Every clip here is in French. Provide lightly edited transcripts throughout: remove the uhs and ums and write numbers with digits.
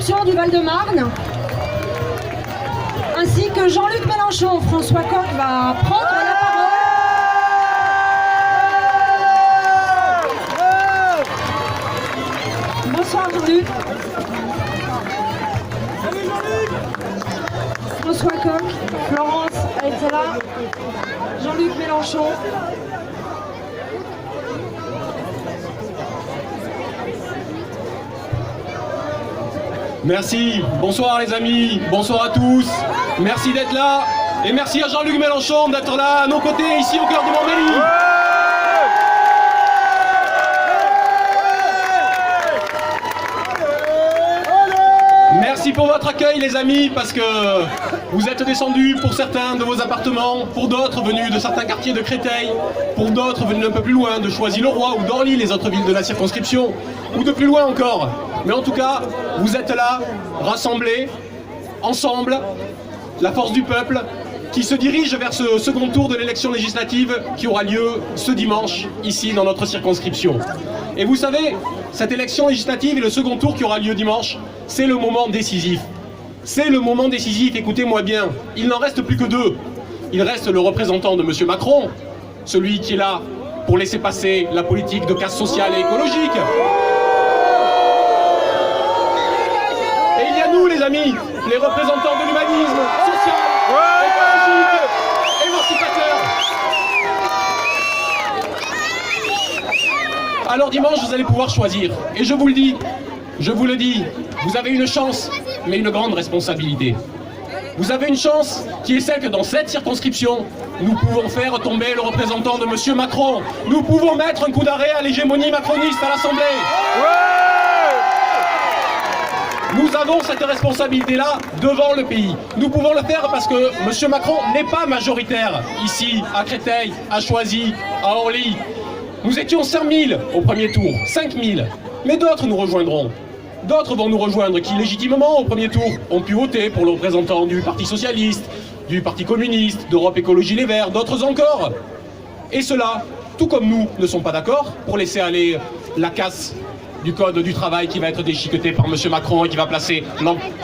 circonscription du Val-de-Marne, ainsi que Jean-Luc Mélenchon. François Coq va prendre la parole. Bonsoir Jean-Luc. François Coq, Florence Aïtala, Jean-Luc Mélenchon. Merci, bonsoir les amis, bonsoir à tous, merci d'être là, et merci à Jean-Luc Mélenchon d'être là à nos côtés, ici au cœur de Montmélie. Merci pour votre accueil les amis, parce que vous êtes descendus pour certains de vos appartements, pour d'autres venus de certains quartiers de Créteil, pour d'autres venus un peu plus loin, de Choisy-le-Roi ou d'Orly, les autres villes de la circonscription, ou de plus loin encore. Mais en tout cas, vous êtes là, rassemblés, ensemble, la force du peuple, qui se dirige vers ce second tour de l'élection législative qui aura lieu ce dimanche, ici dans notre circonscription. Et vous savez, cette élection législative et le second tour qui aura lieu dimanche, c'est le moment décisif. C'est le moment décisif, écoutez-moi bien, il n'en reste plus que deux. Il reste le représentant de M. Macron, celui qui est là pour laisser passer la politique de casse sociale et écologique. Et il y a nous les amis, les représentants de l'humanisme social, écologique, émancipateur. Alors dimanche, vous allez pouvoir choisir. Et je vous le dis, vous avez une chance, mais une grande responsabilité. Vous avez une chance qui est celle que dans cette circonscription, nous pouvons faire tomber le représentant de M. Macron. Nous pouvons mettre un coup d'arrêt à l'hégémonie macroniste à l'Assemblée. Nous avons cette responsabilité-là devant le pays. Nous pouvons le faire parce que M. Macron n'est pas majoritaire ici, à Créteil, à Choisy, à Orly. Nous étions 5000 au premier tour, 5000. Mais d'autres nous rejoindront. D'autres vont nous rejoindre qui, légitimement, au premier tour, ont pu voter pour le représentant du Parti Socialiste, du Parti Communiste, d'Europe Écologie Les Verts, d'autres encore. Et ceux-là, tout comme nous, ne sont pas d'accord pour laisser aller la casse du code du travail qui va être déchiqueté par M. Macron et qui va placer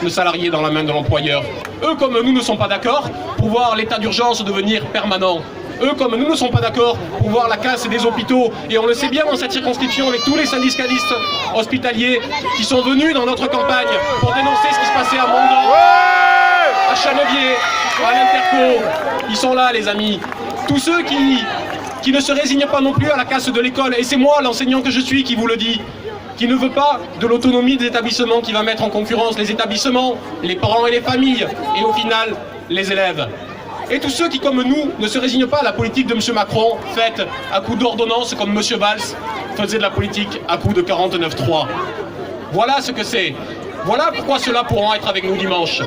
le salarié dans la main de l'employeur. Eux, comme nous, ne sont pas d'accord pour voir l'état d'urgence devenir permanent. Eux, comme nous, ne sont pas d'accord pour voir la casse des hôpitaux. Et on le sait bien dans cette circonscription avec tous les syndicalistes hospitaliers qui sont venus dans notre campagne pour dénoncer ce qui se passait à Mondor, à Chanevier, à l'Interco. Ils sont là, les amis. Tous ceux qui ne se résignent pas non plus à la casse de l'école. Et c'est moi, l'enseignant que je suis, qui vous le dis, qui ne veut pas de l'autonomie des établissements, qui va mettre en concurrence les établissements, les parents et les familles, et au final, les élèves. Et tous ceux qui, comme nous, ne se résignent pas à la politique de M. Macron, faite à coup d'ordonnance, comme M. Valls faisait de la politique à coup de 49.3. Voilà ce que c'est. Voilà pourquoi ceux-là pourront être avec nous dimanche.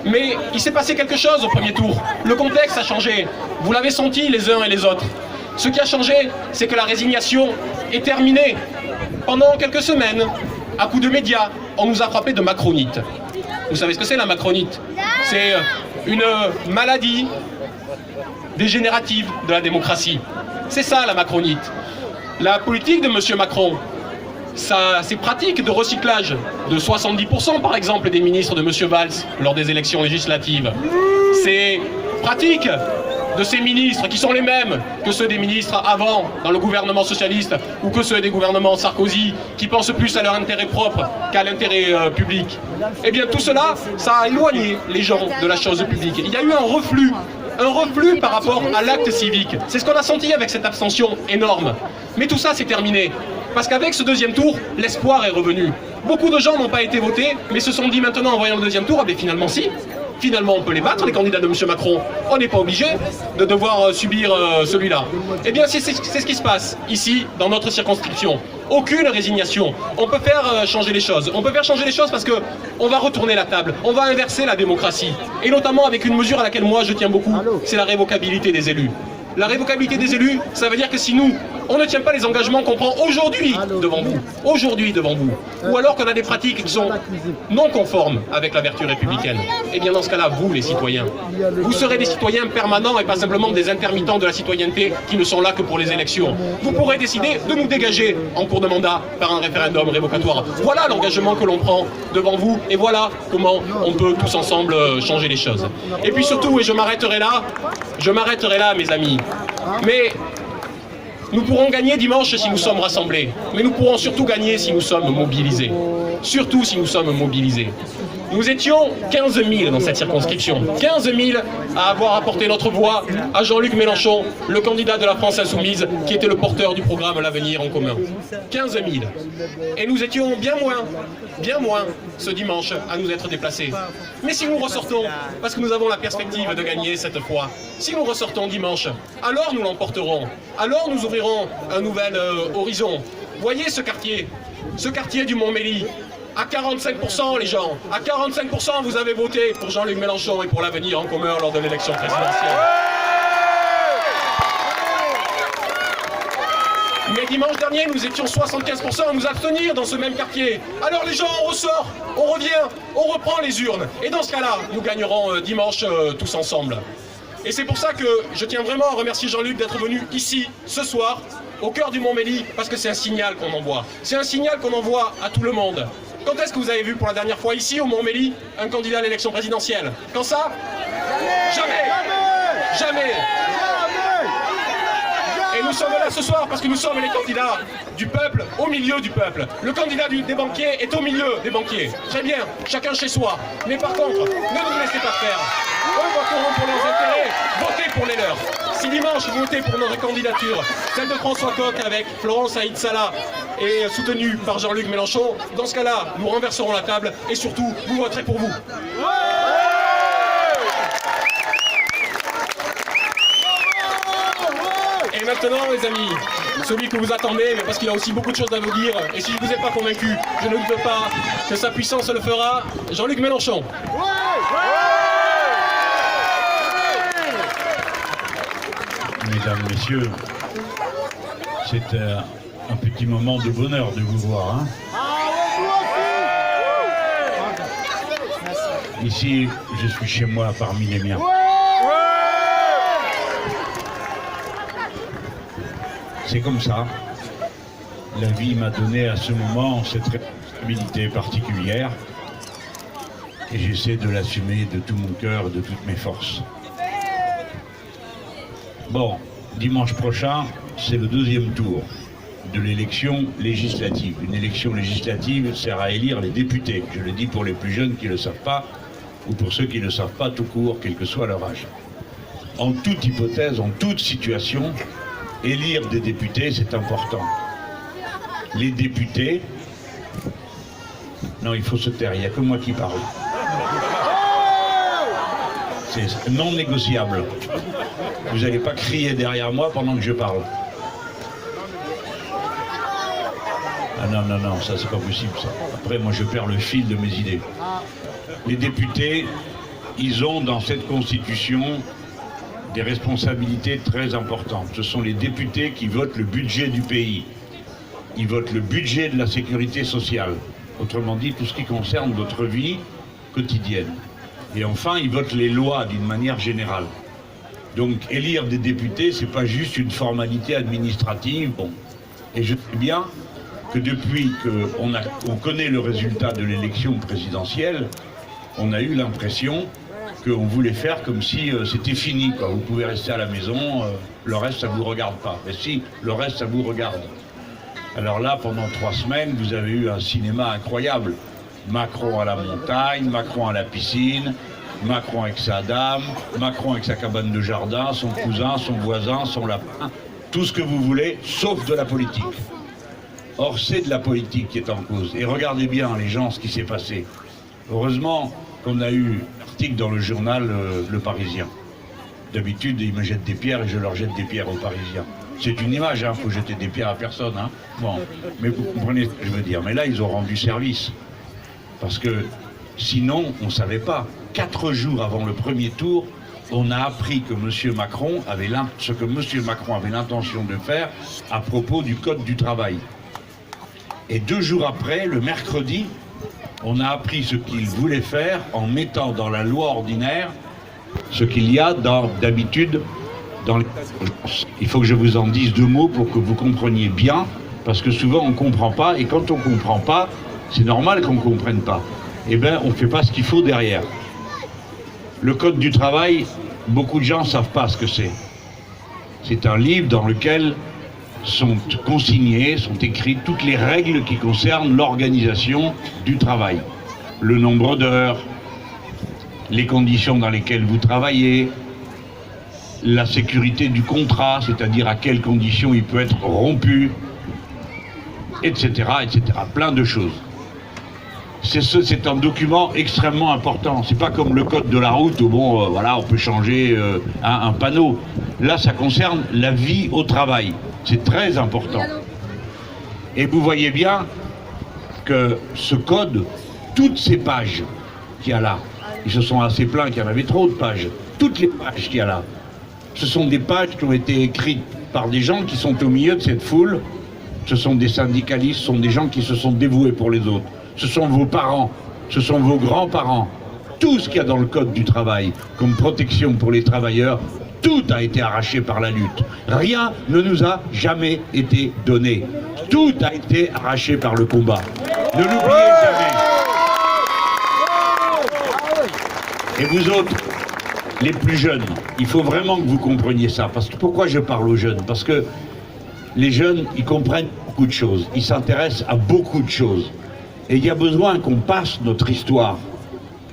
Mais il s'est passé quelque chose au premier tour. Le contexte a changé. Vous l'avez senti les uns et les autres. Ce qui a changé, c'est que la résignation est terminée. Pendant quelques semaines, à coup de médias, on nous a frappé de macronite. Vous savez ce que c'est la macronite? C'est une maladie dégénérative de la démocratie. C'est ça la macronite. La politique de M. Macron, ces pratiques de recyclage de 70% par exemple des ministres de M. Valls lors des élections législatives, ces pratiques de ces ministres qui sont les mêmes que ceux des ministres avant dans le gouvernement socialiste ou que ceux des gouvernements Sarkozy qui pensent plus à leur intérêt propre qu'à l'intérêt public. Eh bien tout cela, ça a éloigné les gens de la chose publique. Il y a eu un reflux par rapport à l'acte civique. C'est ce qu'on a senti avec cette abstention énorme. Mais tout ça c'est terminé. Parce qu'avec ce deuxième tour, l'espoir est revenu. Beaucoup de gens n'ont pas été votés, mais se sont dit maintenant en voyant le deuxième tour, ah ben finalement si. Finalement, on peut les battre, les candidats de M. Macron. On n'est pas obligé de devoir subir celui-là. Eh bien, c'est ce qui se passe ici, dans notre circonscription. Aucune résignation. On peut faire changer les choses. On peut faire changer les choses parce qu'on va retourner la table. On va inverser la démocratie. Et notamment avec une mesure à laquelle moi je tiens beaucoup, c'est la révocabilité des élus. La révocabilité des élus, ça veut dire que si nous, On ne tient pas les engagements qu'on prend aujourd'hui devant vous. Aujourd'hui devant vous. Ou alors qu'on a des pratiques qui sont non conformes avec la vertu républicaine. Et bien dans ce cas-là, vous les citoyens, vous serez des citoyens permanents et pas simplement des intermittents de la citoyenneté qui ne sont là que pour les élections. Vous pourrez décider de nous dégager en cours de mandat par un référendum révocatoire. Voilà l'engagement que l'on prend devant vous et voilà comment on peut tous ensemble changer les choses. Et puis surtout, et je m'arrêterai là mes amis, mais nous pourrons gagner dimanche si nous sommes rassemblés, mais nous pourrons surtout gagner si nous sommes mobilisés. Surtout si nous sommes mobilisés. Nous étions 15 000 dans cette circonscription, 15 000 à avoir apporté notre voix à Jean-Luc Mélenchon, le candidat de la France Insoumise, qui était le porteur du programme L'Avenir en commun. 15 000. Et nous étions bien moins ce dimanche à nous être déplacés. Mais si nous ressortons, parce que nous avons la perspective de gagner cette fois, si nous ressortons dimanche, alors nous l'emporterons, alors nous ouvrirons un nouvel horizon. Voyez ce quartier du Montmélie. À 45% les gens, à 45% vous avez voté pour Jean-Luc Mélenchon et pour l'Avenir en commun lors de l'élection présidentielle. Mais dimanche dernier, nous étions 75% à nous abstenir dans ce même quartier. Alors les gens, on ressort, on revient, on reprend les urnes. Et dans ce cas-là, nous gagnerons dimanche tous ensemble. Et c'est pour ça que je tiens vraiment à remercier Jean-Luc d'être venu ici, ce soir, au cœur du Montmélie, parce que c'est un signal qu'on envoie. C'est un signal qu'on envoie à tout le monde. Quand est-ce que vous avez vu pour la dernière fois ici, au Montmélie, un candidat à l'élection présidentielle? Quand ça? Jamais! Jamais! Et nous sommes là ce soir parce que nous sommes les candidats du peuple au milieu du peuple. Le candidat des banquiers est au milieu des banquiers. Très bien, chacun chez soi. Mais par contre, ne nous laissez pas faire. Eux voteront pour leurs intérêts, votez pour les leurs. Si dimanche vous votez pour notre candidature, celle de François Coq avec Florence Aïd Salah et soutenue par Jean-Luc Mélenchon, dans ce cas-là, nous renverserons la table et surtout, vous voterez pour vous. Et maintenant, les amis, celui que vous attendez, mais parce qu'il a aussi beaucoup de choses à vous dire, et si je ne vous ai pas convaincu, je ne doute pas que sa puissance le fera, Jean-Luc Mélenchon. Mesdames, Messieurs, c'est un petit moment de bonheur de vous voir. Hein. Ici, je suis chez moi parmi les miens. C'est comme ça. La vie m'a donné à ce moment cette responsabilité particulière et j'essaie de l'assumer de tout mon cœur et de toutes mes forces. Bon, dimanche prochain, c'est le deuxième tour de l'élection législative. Une élection législative sert à élire les députés. Je le dis pour les plus jeunes qui ne le savent pas ou pour ceux qui ne le savent pas tout court, quel que soit leur âge. En toute hypothèse, en toute situation, élire des députés, c'est important. Les députés... Non, il faut se taire, il n'y a que moi qui parle. C'est non négociable. Vous n'allez pas crier derrière moi pendant que je parle. Ah non, non, non, ça c'est pas possible ça. Après, moi je perds le fil de mes idées. Les députés, ils ont dans cette constitution des responsabilités très importantes. Ce sont les députés qui votent le budget du pays. Ils votent le budget de la sécurité sociale. Autrement dit, tout ce qui concerne votre vie quotidienne. Et enfin, ils votent les lois d'une manière générale. Donc, élire des députés, c'est pas juste une formalité administrative. Bon. Et je sais bien que depuis qu'on connaît le résultat de l'élection présidentielle, on a eu l'impression qu'on voulait faire comme si c'était fini, quoi. Vous pouvez rester à la maison, le reste ça vous regarde pas. Mais si, le reste ça vous regarde. Alors là, pendant 3 semaines, vous avez eu un cinéma incroyable. Macron à la montagne, Macron à la piscine, Macron avec sa dame, Macron avec sa cabane de jardin, son cousin, son voisin, son lapin, tout ce que vous voulez, sauf de la politique. Or, c'est de la politique qui est en cause. Et regardez bien, les gens, ce qui s'est passé. Heureusement qu'on a eu un article dans le journal Le Parisien. D'habitude, ils me jettent des pierres et je leur jette des pierres aux Parisiens. C'est une image, hein, faut jeter des pierres à personne. Hein. Bon, mais vous comprenez ce que je veux dire. Mais là, ils ont rendu service. Parce que sinon, on ne savait pas. 4 jours avant le premier tour, on a appris que M. Macron avait ce que M. Macron avait l'intention de faire à propos du Code du travail. Et 2 jours après, le mercredi, on a appris ce qu'il voulait faire en mettant dans la loi ordinaire ce qu'il y a d'habitude dans les... Il faut que je vous en dise 2 mots pour que vous compreniez bien, parce que souvent on ne comprend pas, et quand on ne comprend pas, c'est normal qu'on ne comprenne pas. Eh bien, on ne fait pas ce qu'il faut derrière. Le Code du travail, beaucoup de gens ne savent pas ce que c'est. C'est un livre dans lequel sont consignées, sont écrites toutes les règles qui concernent l'organisation du travail. Le nombre d'heures, les conditions dans lesquelles vous travaillez, la sécurité du contrat, c'est-à-dire à quelles conditions il peut être rompu, etc., etc. Plein de choses. C'est un document extrêmement important. C'est pas comme le code de la route où bon, voilà, on peut changer un panneau. Là, ça concerne la vie au travail. C'est très important. Et vous voyez bien que ce code, toutes ces pages qu'il y a là, ils se sont assez plaints qu'il y en avait trop de pages. Toutes les pages qu'il y a là, ce sont des pages qui ont été écrites par des gens qui sont au milieu de cette foule. Ce sont des syndicalistes, ce sont des gens qui se sont dévoués pour les autres. Ce sont vos parents, ce sont vos grands-parents. Tout ce qu'il y a dans le Code du travail comme protection pour les travailleurs, tout a été arraché par la lutte. Rien ne nous a jamais été donné. Tout a été arraché par le combat. Ne l'oubliez jamais. Et vous autres, les plus jeunes, il faut vraiment que vous compreniez ça. Parce que pourquoi je parle aux jeunes? Parce que les jeunes, ils comprennent beaucoup de choses. Ils s'intéressent à beaucoup de choses. Et il y a besoin qu'on passe notre histoire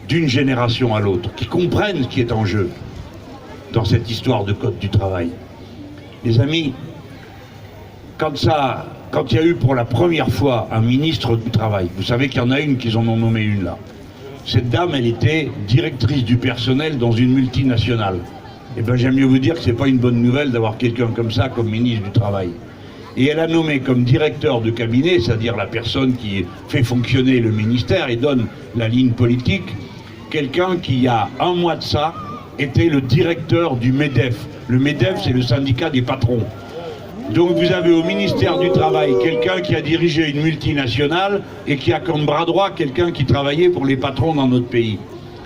d'une génération à l'autre, qu'ils comprennent ce qui est en jeu dans cette histoire de Code du travail. Les amis, quand il y a eu pour la première fois un ministre du Travail, vous savez qu'il y en a une, qu'ils en ont nommé une là. Cette dame, elle était directrice du personnel dans une multinationale. Eh bien, j'aime mieux vous dire que c'est pas une bonne nouvelle d'avoir quelqu'un comme ça comme ministre du Travail. Et elle a nommé comme directeur de cabinet, c'est-à-dire la personne qui fait fonctionner le ministère et donne la ligne politique, quelqu'un qui, il y a 1 mois de ça, était le directeur du MEDEF. Le MEDEF, c'est le syndicat des patrons. Donc vous avez au ministère du Travail quelqu'un qui a dirigé une multinationale et qui a comme bras droit quelqu'un qui travaillait pour les patrons dans notre pays.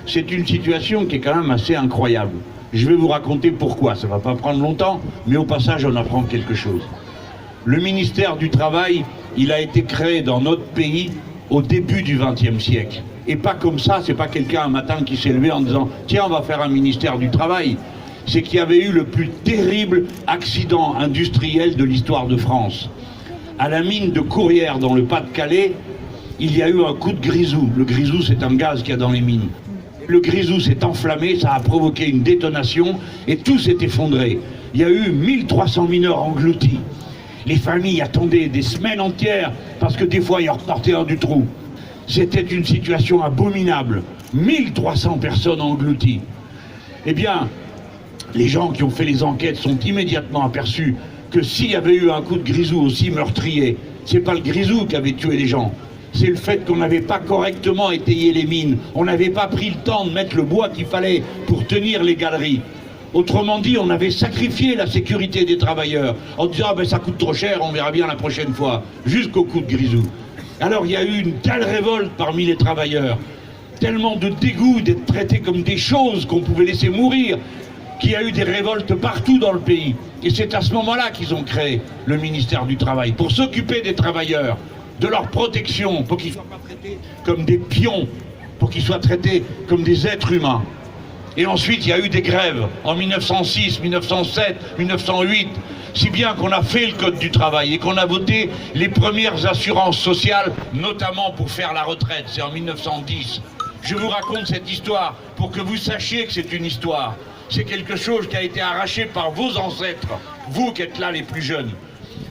C'est une situation qui est quand même assez incroyable. Je vais vous raconter pourquoi, ça ne va pas prendre longtemps, mais au passage on apprend quelque chose. Le ministère du Travail, il a été créé dans notre pays au début du XXe siècle. Et pas comme ça, c'est pas quelqu'un un matin qui s'est levé en disant « Tiens, on va faire un ministère du Travail ». C'est qu'il y avait eu le plus terrible accident industriel de l'histoire de France. À la mine de Courrières, dans le Pas-de-Calais, il y a eu un coup de grisou. Le grisou, c'est un gaz qu'il y a dans les mines. Le grisou s'est enflammé, ça a provoqué une détonation et tout s'est effondré. Il y a eu 1300 mineurs engloutis. Les familles attendaient des semaines entières parce que des fois, ils repartaient un du trou. C'était une situation abominable. 1300 personnes englouties. Eh bien, les gens qui ont fait les enquêtes sont immédiatement aperçus que s'il y avait eu un coup de grisou aussi meurtrier, c'est pas le grisou qui avait tué les gens. C'est le fait qu'on n'avait pas correctement étayé les mines. On n'avait pas pris le temps de mettre le bois qu'il fallait pour tenir les galeries. Autrement dit, on avait sacrifié la sécurité des travailleurs en disant ah ben ça coûte trop cher, on verra bien la prochaine fois, jusqu'au coup de grisou. Alors il y a eu une telle révolte parmi les travailleurs, tellement de dégoût d'être traités comme des choses qu'on pouvait laisser mourir, qu'il y a eu des révoltes partout dans le pays. Et c'est à ce moment-là qu'ils ont créé le ministère du Travail, pour s'occuper des travailleurs, de leur protection, pour qu'ils ne soient pas traités comme des pions, pour qu'ils soient traités comme des êtres humains. Et ensuite, il y a eu des grèves en 1906, 1907, 1908, si bien qu'on a fait le Code du travail et qu'on a voté les premières assurances sociales, notamment pour faire la retraite. C'est en 1910. Je vous raconte cette histoire pour que vous sachiez que c'est une histoire. C'est quelque chose qui a été arraché par vos ancêtres, vous qui êtes là les plus jeunes.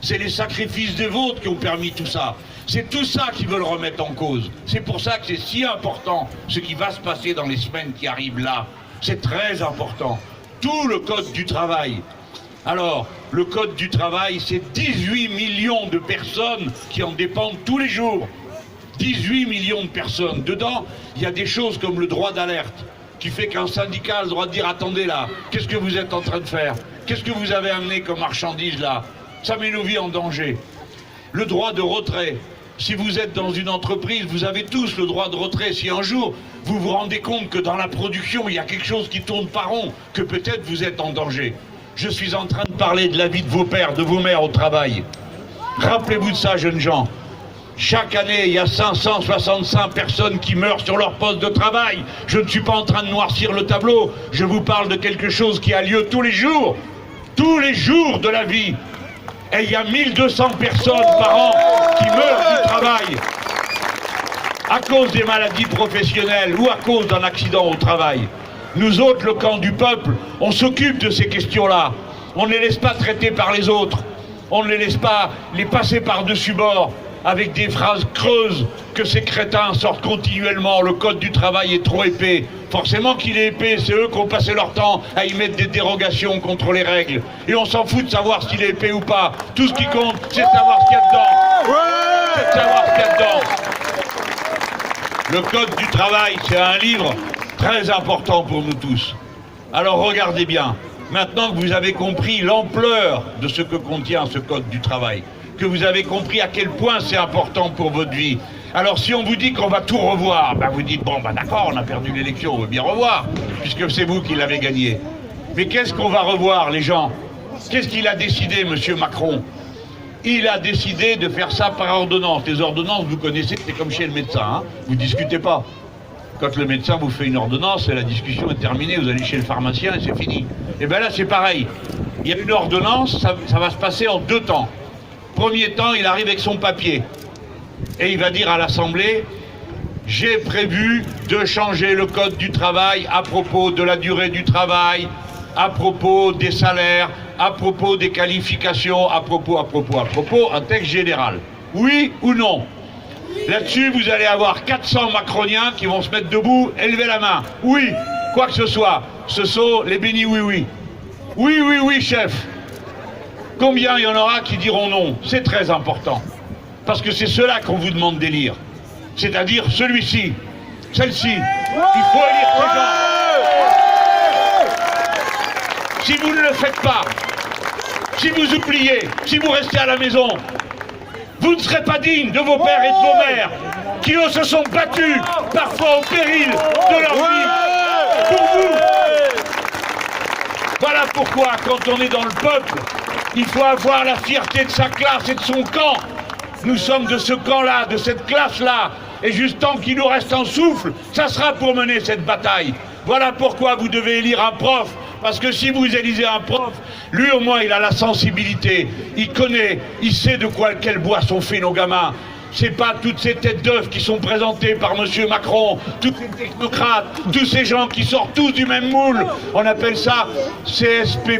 C'est les sacrifices des vôtres qui ont permis tout ça. C'est tout ça qu'ils veulent remettre en cause. C'est pour ça que c'est si important ce qui va se passer dans les semaines qui arrivent là. C'est très important. Tout le Code du travail. Alors, le Code du travail, c'est 18 millions de personnes qui en dépendent tous les jours. 18 millions de personnes. Dedans, il y a des choses comme le droit d'alerte. qui fait qu'un syndicat a le droit de dire « Attendez là, qu'est-ce que vous êtes en train de faire? Qu'est-ce que vous avez amené comme marchandise là? Ça met nos vies en danger. » Le droit de retrait. Si vous êtes dans une entreprise, vous avez tous le droit de retrait. Si un jour, vous vous rendez compte que dans la production, il y a quelque chose qui tourne pas rond, que peut-être vous êtes en danger. Je suis en train de parler de la vie de vos pères, de vos mères au travail. Rappelez-vous de ça, jeunes gens. Chaque année, il y a 565 personnes qui meurent sur leur poste de travail. Je ne suis pas en train de noircir le tableau. Je vous parle de quelque chose qui a lieu tous les jours de la vie. Et il y a 1200 personnes par an qui meurent du travail à cause des maladies professionnelles ou à cause d'un accident au travail. Nous autres, le camp du peuple, on s'occupe de ces questions-là. On ne les laisse pas traiter par les autres. On ne les laisse pas les passer par-dessus bord avec des phrases creuses que ces crétins sortent continuellement. Le code du travail est trop épais. Forcément qu'il est épais, c'est eux qui ont passé leur temps à y mettre des dérogations contre les règles. Et on s'en fout de savoir s'il est épais ou pas. Tout ce qui compte, c'est de savoir ce qu'il y a dedans. C'est de savoir ce qu'il y a dedans. Le code du travail, c'est un livre très important pour nous tous. Alors regardez bien, maintenant que vous avez compris l'ampleur de ce que contient ce code du travail, que vous avez compris à quel point c'est important pour votre vie, alors si on vous dit qu'on va tout revoir, ben vous dites, bon ben d'accord, on a perdu l'élection, on veut bien revoir, puisque c'est vous qui l'avez gagné. Mais qu'est-ce qu'on va revoir, les gens? Qu'est-ce qu'il a décidé, monsieur Macron? Il a décidé de faire ça par ordonnance. Les ordonnances, vous connaissez, c'est comme chez le médecin, hein, vous discutez pas. Quand le médecin vous fait une ordonnance, la discussion est terminée, vous allez chez le pharmacien et c'est fini. Et bien là, c'est pareil. Il y a une ordonnance, ça va se passer en 2 temps. Premier temps, il arrive avec son papier. Et il va dire à l'Assemblée, j'ai prévu de changer le code du travail à propos de la durée du travail, à propos des salaires, à propos des qualifications, à propos, un texte général. Oui ou non? Là-dessus, vous allez avoir 400 macroniens qui vont se mettre debout et lever la main. Oui, quoi que ce soit. Ce sont les bénis oui-oui. Oui, oui, oui, chef. Combien il y en aura qui diront non? C'est très important. Parce que c'est cela qu'on vous demande d'élire. C'est-à-dire celui-ci, celle-ci. Il faut élire ces gens. Si vous ne le faites pas, si vous oubliez, si vous restez à la maison, vous ne serez pas digne de vos pères et de vos mères qui eux se sont battus, parfois au péril de leur vie, pour vous. Voilà pourquoi, quand on est dans le peuple, il faut avoir la fierté de sa classe et de son camp. Nous sommes de ce camp-là, de cette classe-là, et juste tant qu'il nous reste un souffle, ça sera pour mener cette bataille. Voilà pourquoi vous devez élire un prof. Parce que si vous élisez un prof, lui au moins il a la sensibilité, il connaît, il sait de quel bois sont faits nos gamins. C'est pas toutes ces têtes d'œufs qui sont présentées par monsieur Macron, tous ces technocrates, tous ces gens qui sortent tous du même moule. On appelle ça CSP+,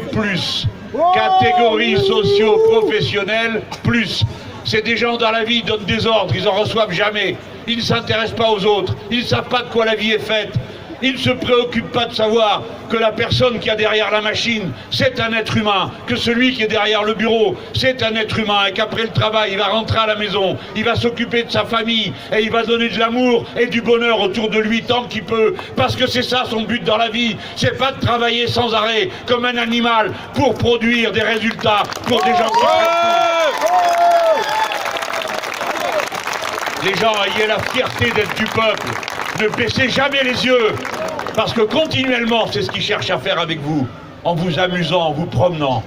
catégorie socio-professionnelle plus. C'est des gens dans la vie, ils donnent des ordres, ils en reçoivent jamais. Ils ne s'intéressent pas aux autres, ils ne savent pas de quoi la vie est faite. Ils ne se préoccupent pas de savoir que la personne qui est derrière la machine, c'est un être humain, que celui qui est derrière le bureau, c'est un être humain, et qu'après le travail, il va rentrer à la maison, il va s'occuper de sa famille, et il va donner de l'amour et du bonheur autour de lui tant qu'il peut, parce que c'est ça son but dans la vie, c'est pas de travailler sans arrêt, comme un animal, pour produire des résultats pour des gens qui les gens, ayez la fierté d'être du peuple. Ne baissez jamais les yeux, parce que continuellement, c'est ce qu'ils cherchent à faire avec vous, en vous amusant, en vous promenant.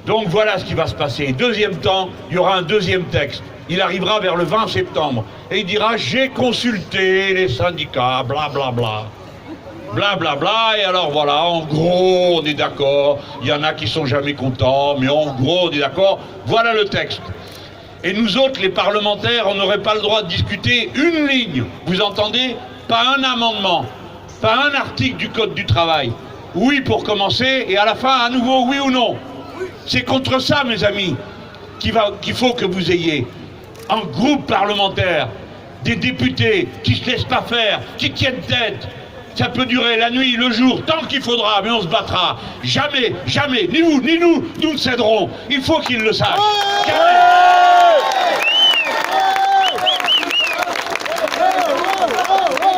Donc voilà ce qui va se passer. Deuxième temps, il y aura un deuxième texte. Il arrivera vers le 20 septembre, et il dira « J'ai consulté les syndicats, blablabla. Bla, bla. Blablabla, et alors voilà, en gros, on est d'accord. Il y en a qui sont jamais contents, mais en gros, on est d'accord. Voilà le texte. » Et nous autres, les parlementaires, on n'aurait pas le droit de discuter une ligne. Vous entendez? Pas un amendement, pas un article du Code du travail. Oui pour commencer, et à la fin, à nouveau, oui ou non. C'est contre ça, mes amis, qu'il faut que vous ayez un groupe parlementaire, des députés qui ne se laissent pas faire, qui tiennent tête. Ça peut durer la nuit, le jour, tant qu'il faudra, mais on se battra. Jamais, jamais, ni vous, ni nous ne céderons. Il faut qu'ils le sachent. Jamais.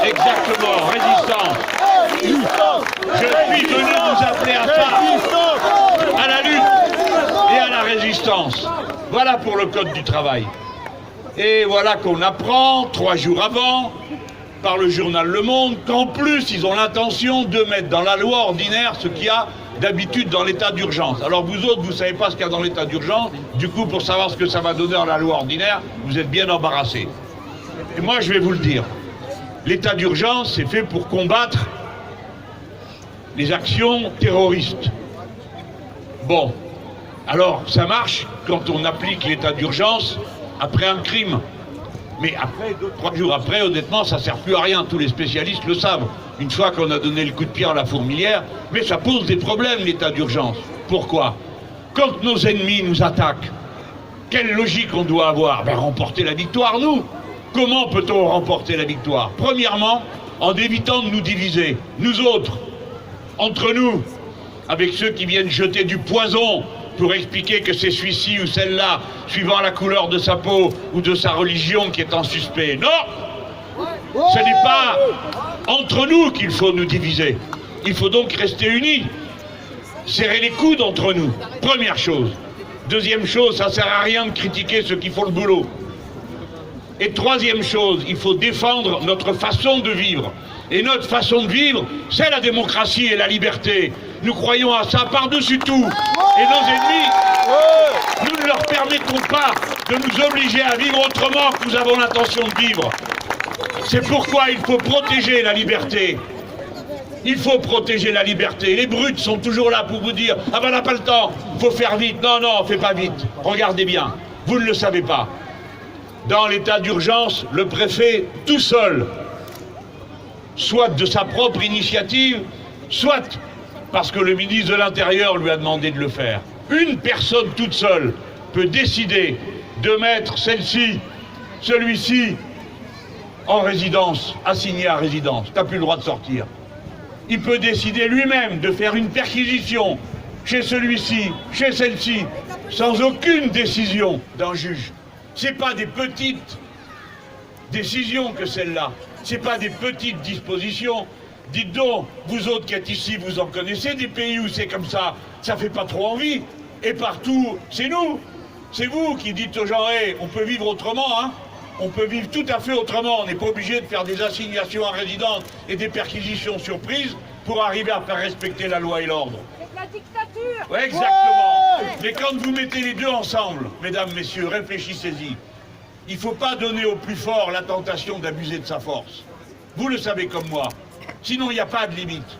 Exactement, résistance. Voilà pour le code du travail. Et voilà qu'on apprend 3 jours avant, par le journal Le Monde, qu'en plus ils ont l'intention de mettre dans la loi ordinaire ce qu'il y a d'habitude dans l'état d'urgence. Alors vous autres, vous ne savez pas ce qu'il y a dans l'état d'urgence, du coup pour savoir ce que ça va donner dans la loi ordinaire, vous êtes bien embarrassés. Et moi je vais vous le dire, l'état d'urgence c'est fait pour combattre les actions terroristes. Bon, alors ça marche quand on applique l'état d'urgence après un crime. Mais après, 2-3 jours après, honnêtement, ça ne sert plus à rien. Tous les spécialistes le savent. Une fois qu'on a donné le coup de pied à la fourmilière, mais ça pose des problèmes, l'état d'urgence. Pourquoi? Quand nos ennemis nous attaquent, quelle logique on doit avoir? Ben, remporter la victoire, nous. Comment peut-on remporter la victoire? Premièrement, en évitant de nous diviser. Nous autres, entre nous, avec ceux qui viennent jeter du poison pour expliquer que c'est celui-ci ou celle-là, suivant la couleur de sa peau ou de sa religion, qui est en suspect. Non! Ce n'est pas entre nous qu'il faut nous diviser. Il faut donc rester unis. Serrer les coudes entre nous. Première chose. Deuxième chose, ça ne sert à rien de critiquer ceux qui font le boulot. Et troisième chose, il faut défendre notre façon de vivre. Et notre façon de vivre, c'est la démocratie et la liberté. Nous croyons à ça par-dessus tout. Et nos ennemis, nous ne leur permettons pas de nous obliger à vivre autrement que nous avons l'intention de vivre. C'est pourquoi il faut protéger la liberté. Il faut protéger la liberté. Les brutes sont toujours là pour vous dire « Ah ben on n'a pas le temps, il faut faire vite. » Non, non, on ne fait pas vite. Regardez bien, vous ne le savez pas. Dans l'état d'urgence, le préfet, tout seul, soit de sa propre initiative, soit parce que le ministre de l'Intérieur lui a demandé de le faire. Une personne toute seule peut décider de mettre celle-ci, celui-ci, en résidence, assigné à résidence. Tu n'as plus le droit de sortir. Il peut décider lui-même de faire une perquisition chez celui-ci, chez celle-ci, sans aucune décision d'un juge. Ce n'est pas des petites décisions que celles-là. Ce n'est pas des petites dispositions. Dites donc, vous autres qui êtes ici, vous en connaissez des pays où c'est comme ça. Ça fait pas trop envie. Et partout, c'est nous. C'est vous qui dites aux gens, hey, on peut vivre autrement, hein. On peut vivre tout à fait autrement. On n'est pas obligé de faire des assignations à résidence et des perquisitions surprises pour arriver à faire respecter la loi et l'ordre. C'est la dictature. Ouais, exactement. Ouais. Mais quand vous mettez les deux ensemble, mesdames, messieurs, réfléchissez-y. Il ne faut pas donner au plus fort la tentation d'abuser de sa force. Vous le savez comme moi. Sinon, il n'y a pas de limite.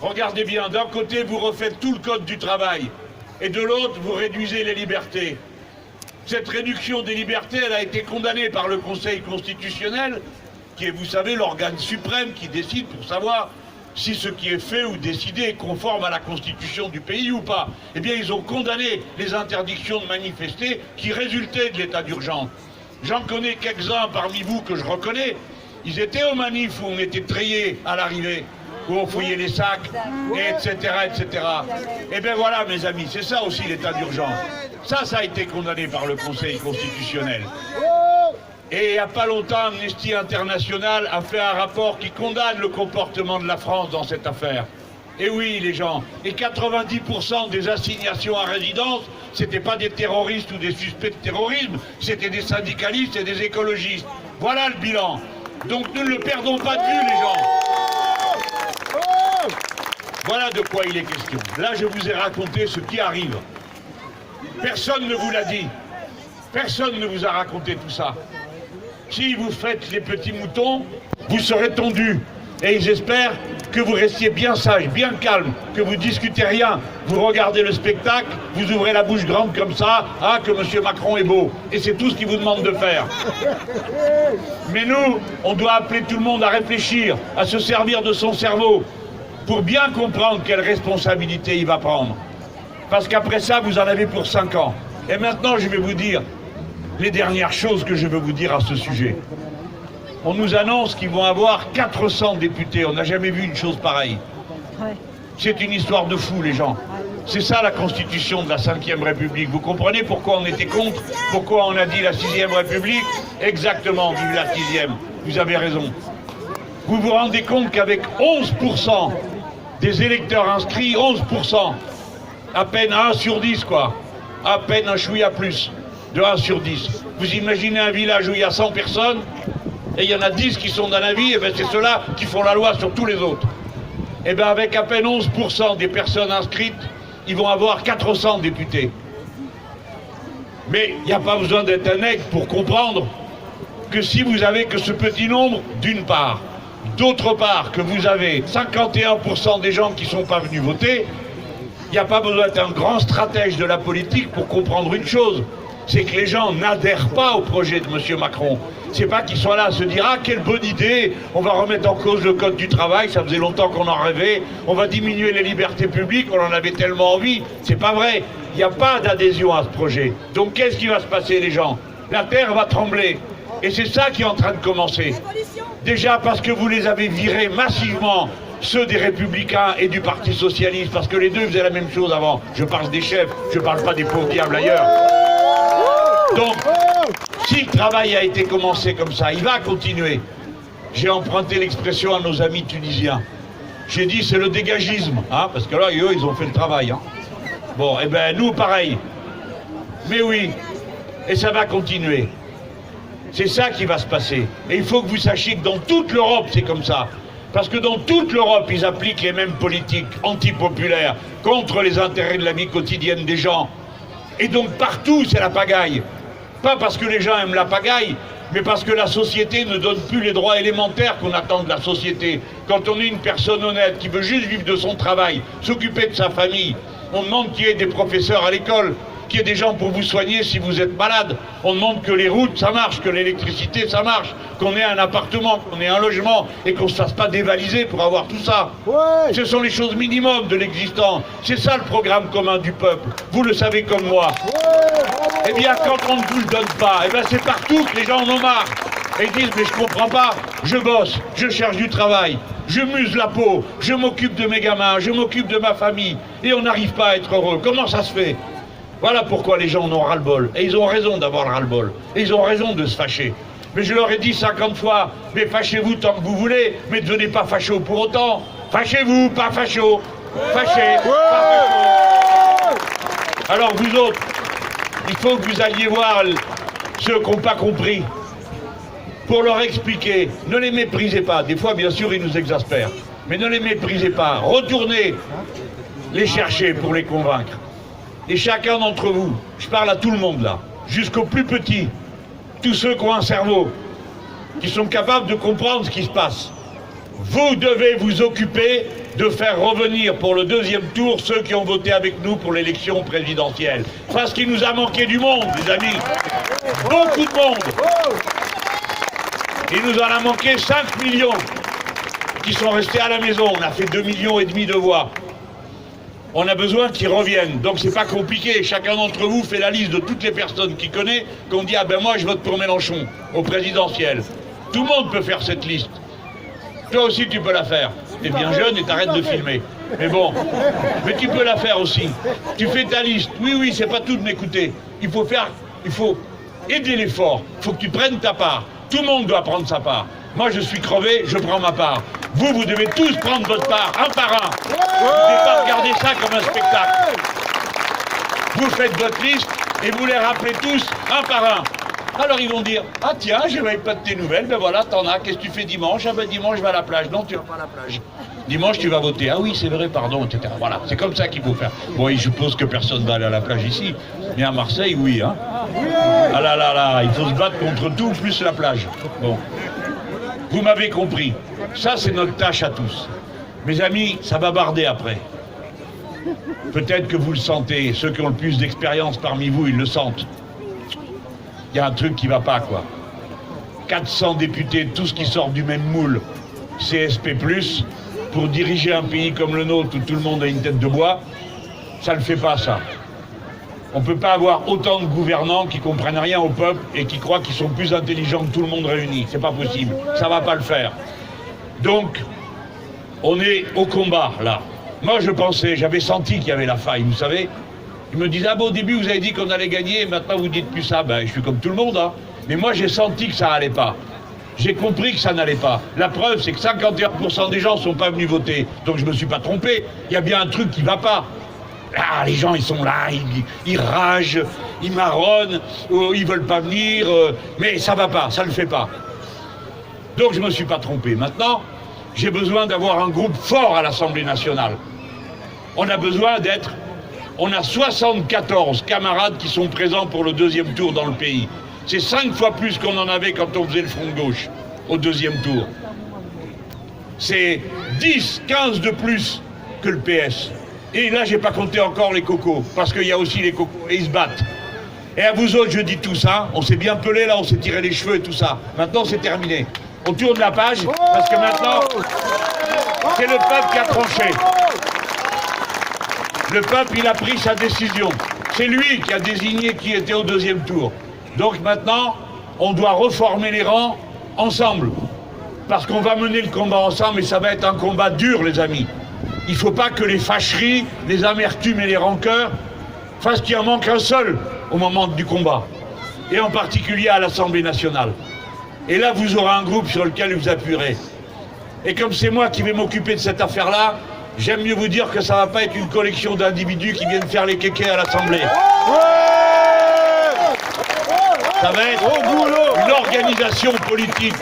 Regardez bien, d'un côté, vous refaites tout le code du travail, et de l'autre, vous réduisez les libertés. Cette réduction des libertés, elle a été condamnée par le Conseil constitutionnel, qui est, vous savez, l'organe suprême qui décide pour savoir si ce qui est fait ou décidé est conforme à la constitution du pays ou pas. Eh bien, ils ont condamné les interdictions de manifester qui résultaient de l'état d'urgence. J'en connais quelques-uns parmi vous que je reconnais. Ils étaient aux manifs où on était triés à l'arrivée, où on fouillait les sacs, etc., etc. Eh bien voilà, mes amis, c'est ça aussi l'état d'urgence. Ça a été condamné par le Conseil constitutionnel. Et il n'y a pas longtemps, Amnesty International a fait un rapport qui condamne le comportement de la France dans cette affaire. Et oui, les gens, et 90% des assignations à résidence, c'était pas des terroristes ou des suspects de terrorisme, c'était des syndicalistes et des écologistes. Voilà le bilan. Donc nous ne le perdons pas de vue, les gens. Voilà de quoi il est question. Là, je vous ai raconté ce qui arrive. Personne ne vous l'a dit. Personne ne vous a raconté tout ça. Si vous faites les petits moutons, vous serez tondus. Et j'espère que vous restiez bien sage, bien calme, que vous discutez rien. Vous regardez le spectacle, vous ouvrez la bouche grande comme ça, ah, que M. Macron est beau. Et c'est tout ce qu'il vous demande de faire. Mais nous, on doit appeler tout le monde à réfléchir, à se servir de son cerveau, pour bien comprendre quelle responsabilité il va prendre. Parce qu'après ça, vous en avez pour 5 ans. Et maintenant, je vais vous dire les dernières choses que je veux vous dire à ce sujet. On nous annonce qu'ils vont avoir 400 députés. On n'a jamais vu une chose pareille. C'est une histoire de fou, les gens. C'est ça la constitution de la 5e République. Vous comprenez pourquoi on était contre? Pourquoi on a dit la 6e République? Exactement, vive la 6e. Vous avez raison. Vous vous rendez compte qu'avec 11% des électeurs inscrits, 11%, à peine 1 sur 10, quoi. À peine un chouïa plus. de 1 sur 10. Vous imaginez un village où il y a 100 personnes, et il y en a 10 qui sont dans la vie, et bien c'est ceux-là qui font la loi sur tous les autres. Et bien avec à peine 11% des personnes inscrites, ils vont avoir 400 députés. Mais il n'y a pas besoin d'être un aigle pour comprendre que si vous avez que ce petit nombre, d'une part, d'autre part, que vous avez 51% des gens qui ne sont pas venus voter, il n'y a pas besoin d'être un grand stratège de la politique pour comprendre une chose, c'est que les gens n'adhèrent pas au projet de M. Macron. C'est pas qu'ils soient là à se dire « Ah, quelle bonne idée, on va remettre en cause le code du travail, ça faisait longtemps qu'on en rêvait, on va diminuer les libertés publiques, on en avait tellement envie. » C'est pas vrai, il n'y a pas d'adhésion à ce projet. Donc qu'est-ce qui va se passer, les gens? La terre va trembler. Et c'est ça qui est en train de commencer. Déjà parce que vous les avez virés massivement, ceux des Républicains et du Parti Socialiste, parce que les deux faisaient la même chose avant. Je parle des chefs, je parle pas des pauvres diables ailleurs. Donc, si le travail a été commencé comme ça, il va continuer. J'ai emprunté l'expression à nos amis tunisiens. J'ai dit c'est le dégagisme, hein, parce que là, eux, ils ont fait le travail. Hein. Bon, et ben nous, pareil. Mais oui, et ça va continuer. C'est ça qui va se passer. Et il faut que vous sachiez que dans toute l'Europe, c'est comme ça. Parce que dans toute l'Europe, ils appliquent les mêmes politiques antipopulaires contre les intérêts de la vie quotidienne des gens. Et donc partout, c'est la pagaille. Pas parce que les gens aiment la pagaille, mais parce que la société ne donne plus les droits élémentaires qu'on attend de la société. Quand on est une personne honnête qui veut juste vivre de son travail, s'occuper de sa famille, on demande qu'il y ait des professeurs à l'école, qu'il y ait des gens pour vous soigner si vous êtes malade. On demande que les routes, ça marche, que l'électricité, ça marche, qu'on ait un appartement, qu'on ait un logement et qu'on ne se fasse pas dévaliser pour avoir tout ça. Ouais. Ce sont les choses minimum de l'existant. C'est ça le programme commun du peuple. Vous le savez comme moi. Ouais. Eh bien, quand on ne vous le donne pas, eh bien, c'est partout que les gens en ont marre. Et ils disent, mais je comprends pas, je bosse, je cherche du travail, je muse la peau, je m'occupe de mes gamins, je m'occupe de ma famille, et on n'arrive pas à être heureux. Comment ça se fait ? Voilà pourquoi les gens en ont ras-le-bol. Et ils ont raison d'avoir le ras-le-bol. Et ils ont raison de se fâcher. Mais je leur ai dit 50 fois, mais fâchez-vous tant que vous voulez, mais ne devenez pas fachos pour autant. Fâchez-vous, pas fachos. Fâchez, pas fachos. Alors vous autres, il faut que vous alliez voir ceux qui n'ont pas compris. Pour leur expliquer, ne les méprisez pas. Des fois, bien sûr, ils nous exaspèrent. Mais ne les méprisez pas. Retournez les chercher pour les convaincre. Et chacun d'entre vous, je parle à tout le monde là, jusqu'aux plus petits, tous ceux qui ont un cerveau, qui sont capables de comprendre ce qui se passe. Vous devez vous occuper de faire revenir pour le deuxième tour ceux qui ont voté avec nous pour l'élection présidentielle. Parce qu'il nous a manqué du monde, les amis. Beaucoup de monde. Il nous en a manqué 5 millions qui sont restés à la maison. On a fait 2,5 millions de voix. On a besoin qu'ils reviennent. Donc c'est pas compliqué. Chacun d'entre vous fait la liste de toutes les personnes qu'il connaît, qu'on dit, ah ben moi je vote pour Mélenchon, au présidentiel. Tout le monde peut faire cette liste. Toi aussi tu peux la faire. T'es bien jeune et t'arrêtes de filmer. Mais bon, mais tu peux la faire aussi. Tu fais ta liste. Oui, c'est pas tout de m'écouter. Il faut aider l'effort. Il faut que tu prennes ta part. Tout le monde doit prendre sa part. Moi je suis crevé, je prends ma part. Vous devez tous prendre votre part, un par un. Vous ne devez pas regarder ça comme un spectacle. Vous faites votre liste et vous les rappelez tous, un par un. Alors ils vont dire, ah tiens, je n'avais pas de tes nouvelles, ben voilà, t'en as, qu'est-ce que tu fais dimanche? Ah ben dimanche je vais à la plage. Non, tu vas pas à la plage. Dimanche tu vas voter. Ah oui, c'est vrai, pardon, etc. Voilà, c'est comme ça qu'il faut faire. Bon, je suppose que personne ne va aller à la plage ici, mais à Marseille, oui, hein. Ah là, il faut se battre contre tout, plus la plage. Bon. Vous m'avez compris. Ça, c'est notre tâche à tous. Mes amis, ça va barder après. Peut-être que vous le sentez. Ceux qui ont le plus d'expérience parmi vous, ils le sentent. Il y a un truc qui va pas, quoi. 400 députés, tous qui sortent du même moule, CSP+, pour diriger un pays comme le nôtre où tout le monde a une tête de bois, ça ne le fait pas, ça. On ne peut pas avoir autant de gouvernants qui comprennent rien au peuple et qui croient qu'ils sont plus intelligents que tout le monde réuni. C'est pas possible. Ça va pas le faire. Donc, on est au combat, là. Moi, je pensais, j'avais senti qu'il y avait la faille, vous savez. Ils me disaient, ah bon, au début, vous avez dit qu'on allait gagner, et maintenant, vous dites plus ça. Ben, je suis comme tout le monde, hein. Mais moi, j'ai senti que ça allait pas. J'ai compris que ça n'allait pas. La preuve, c'est que 51% des gens ne sont pas venus voter. Donc, je me suis pas trompé. Il y a bien un truc qui va pas. Ah, les gens, ils sont là, ils ragent, ils marronnent, ils veulent pas venir, mais ça va pas, ça ne le fait pas. Donc je me suis pas trompé. Maintenant, j'ai besoin d'avoir un groupe fort à l'Assemblée nationale. On a besoin d'être... On a 74 camarades qui sont présents pour le deuxième tour dans le pays. C'est 5 fois plus qu'on en avait quand on faisait le front de gauche au deuxième tour. C'est 10, 15 de plus que le PS. Et là, j'ai pas compté encore les cocos, parce qu'il y a aussi les cocos, et ils se battent. Et à vous autres, je dis tout ça, on s'est bien pelé là, on s'est tiré les cheveux et tout ça. Maintenant, c'est terminé. On tourne la page, parce que maintenant, c'est le peuple qui a tranché. Le peuple, il a pris sa décision. C'est lui qui a désigné qui était au deuxième tour. Donc maintenant, on doit reformer les rangs ensemble. Parce qu'on va mener le combat ensemble et ça va être un combat dur, les amis. Il ne faut pas que les fâcheries, les amertumes et les rancœurs fassent qu'il en manque un seul au moment du combat. Et en particulier à l'Assemblée nationale. Et là, vous aurez un groupe sur lequel vous appuierez. Et comme c'est moi qui vais m'occuper de cette affaire-là, j'aime mieux vous dire que ça ne va pas être une collection d'individus qui viennent faire les kékés à l'Assemblée. Ça va être une organisation politique.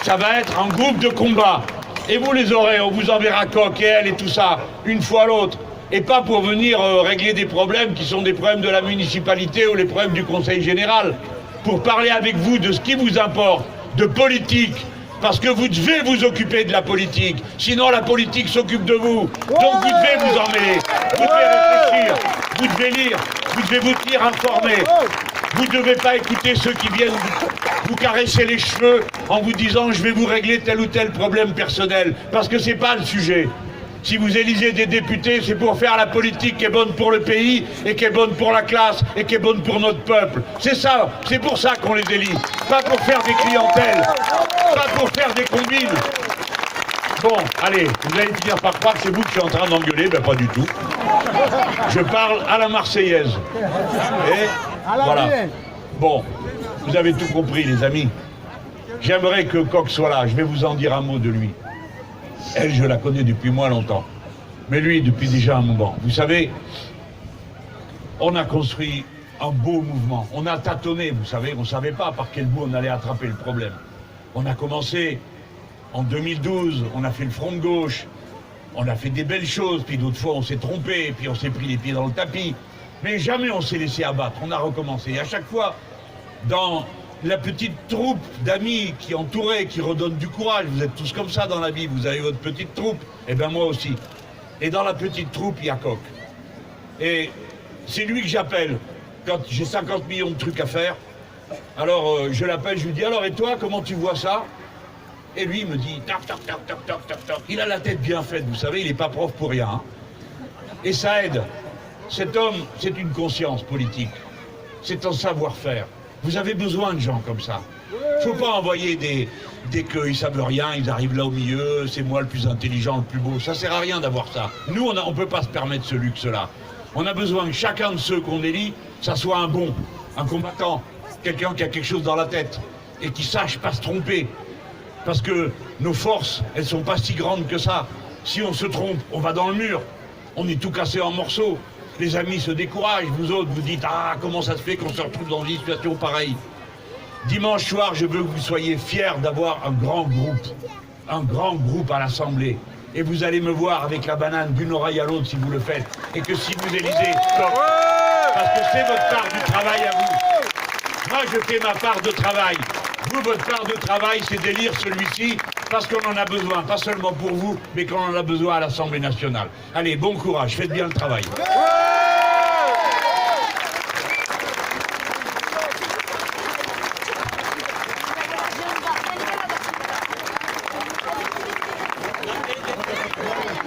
Ça va être un groupe de combat. Et vous les aurez, on vous enverra Coq et elle et tout ça, une fois l'autre. Et pas pour venir régler des problèmes qui sont des problèmes de la municipalité ou les problèmes du Conseil général. Pour parler avec vous de ce qui vous importe, de politique. Parce que vous devez vous occuper de la politique. Sinon, la politique s'occupe de vous. Donc vous devez vous en mêler. Vous devez réfléchir. Vous devez lire. Vous devez vous tenir informé. Vous ne devez pas écouter ceux qui viennent vous caresser les cheveux en vous disant « je vais vous régler tel ou tel problème personnel ». Parce que ce n'est pas le sujet. Si vous élisez des députés, c'est pour faire la politique qui est bonne pour le pays et qui est bonne pour la classe et qui est bonne pour notre peuple. C'est ça, c'est pour ça qu'on les élit. Pas pour faire des clientèles, pas pour faire des combines. Bon, allez, vous allez finir par croire que c'est vous que je suis en train d'engueuler, ben pas du tout. Je parle à la Marseillaise. Et voilà. Bon, vous avez tout compris, les amis. J'aimerais que Coq soit là, je vais vous en dire un mot de lui. Elle, je la connais depuis moins longtemps. Mais lui, depuis déjà un moment. Vous savez, on a construit un beau mouvement. On a tâtonné, vous savez. On ne savait pas par quel bout on allait attraper le problème. On a commencé en 2012, on a fait le front de gauche. On a fait des belles choses, puis d'autres fois on s'est trompé, puis on s'est pris les pieds dans le tapis. Mais jamais on s'est laissé abattre, on a recommencé. Et à chaque fois, dans la petite troupe d'amis qui entouraient, qui redonnent du courage, vous êtes tous comme ça dans la vie, vous avez votre petite troupe, et bien moi aussi. Et dans la petite troupe, il y a Coq. Et c'est lui que j'appelle quand j'ai 50 millions de trucs à faire. Alors je l'appelle, je lui dis, alors et toi, comment tu vois ça? Et lui, il me dit, tac, tac, tac, tac, tac, tac, tac. Il a la tête bien faite, vous savez, il n'est pas prof pour rien. Hein. Et ça aide. Cet homme, c'est une conscience politique. C'est un savoir-faire. Vous avez besoin de gens comme ça. Il ne faut pas envoyer dès qu'ils ne savent rien, ils arrivent là au milieu, c'est moi le plus intelligent, le plus beau. Ça ne sert à rien d'avoir ça. Nous, on ne peut pas se permettre ce luxe-là. On a besoin que chacun de ceux qu'on élit, ça soit un bon, un combattant, quelqu'un qui a quelque chose dans la tête et qui sache pas se tromper. Parce que nos forces, elles ne sont pas si grandes que ça. Si on se trompe, on va dans le mur. On est tout cassé en morceaux. Les amis se découragent. Vous autres, vous dites, ah, comment ça se fait qu'on se retrouve dans une situation pareille? Dimanche soir, je veux que vous soyez fiers d'avoir un grand groupe à l'Assemblée. Et vous allez me voir avec la banane d'une oreille à l'autre si vous le faites. Et que si vous élisez, parce que c'est votre part du travail à vous. Moi, je fais ma part de travail. Vous, votre part de travail, c'est d'élire celui-ci parce qu'on en a besoin, pas seulement pour vous, mais qu'on en a besoin à l'Assemblée nationale. Allez, bon courage, faites bien le travail.